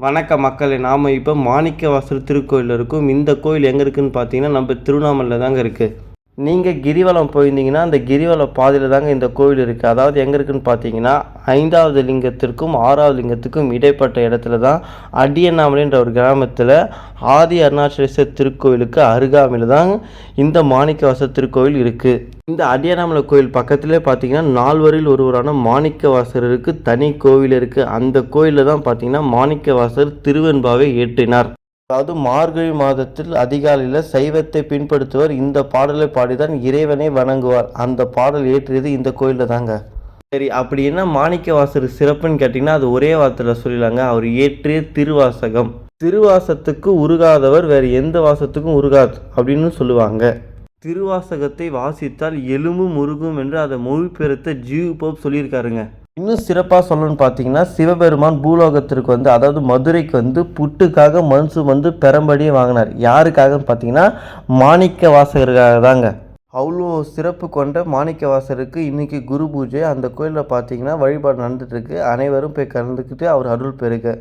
வணக்க மக்களே, நாம் இப்போ மாணிக்கவாசல் திருக்கோயில் இருக்கும். இந்த கோயில் எங்கே இருக்குதுன்னு பார்த்தீங்கன்னா நம்ம திருவண்ணாமலையில் தாங்க இருக்குது. நீங்கள் கிரிவலம் போயிருந்தீங்கன்னா அந்த கிரிவல பாதையில் தாங்க இந்த கோயில் இருக்குது. அதாவது எங்கே இருக்குதுன்னு பார்த்தீங்கன்னா 5வது லிங்கத்திற்கும் 6வது லிங்கத்துக்கும் இடைப்பட்ட இடத்துல தான் அடியண்ணாமலைன்ற ஒரு கிராமத்தில் ஆதி அருணாச்சலேஸ்வரர் திருக்கோயிலுக்கு அருகாமையில் தான் இந்த மாணிக்கவாசல் திருக்கோயில் இருக்குது. இந்த அடியண்ணாமலை கோயில் பக்கத்திலே பார்த்தீங்கன்னா 4 வரில் ஒருவரான மாணிக்கவாசகருக்கு தனி கோவில் இருக்குது. அந்த கோயிலில் தான் பார்த்தீங்கன்னா மாணிக்கவாசகர் திருவெண்பாவை ஏற்றினார். அதாவது மார்கழி மாதத்தில் அதிகாலையில் சைவத்தை பின்படுத்துவர் இந்த பாடலை பாடிதான் இறைவனை வணங்குவார். அந்த பாடல் ஏற்றியது இந்த கோயிலில் தாங்க. சரி, அப்படி என்ன மாணிக்கவாசகர் சிறப்புன்னு கேட்டிங்கன்னா அது ஒரே வார்த்தையில் சொல்லிடலாங்க. அவர் ஏற்றிய திருவாசகம். திருவாசத்துக்கு உருகாதவர் வேறு எந்த வாசத்துக்கும் உருகாது அப்படின்னு சொல்லுவாங்க. திருவாசகத்தை வாசித்தால் எலும்பும் முருகும் என்று அதை மொழிபெயர்த்த ஜீவ் போப் சொல்லியிருக்காருங்க. இன்னும் சிறப்பாக சொல்லணும்னு பார்த்தீங்கன்னா சிவபெருமான் பூலோகத்திற்கு அதாவது மதுரைக்கு புட்டுக்காக மனசு பெரம்படியே வாங்கினார். யாருக்காகன்னு பார்த்தீங்கன்னா மாணிக்க வாசகருக்காக தாங்க. அவ்வளோ சிறப்பு கொண்ட மாணிக்க வாசகருக்கு இன்றைக்கி குரு பூஜை. அந்த கோயிலில் பார்த்தீங்கன்னா வழிபாடு நடந்துட்டுருக்கு. அனைவரும் போய் கலந்துக்கிட்டு அவர் அருள் பெறுக.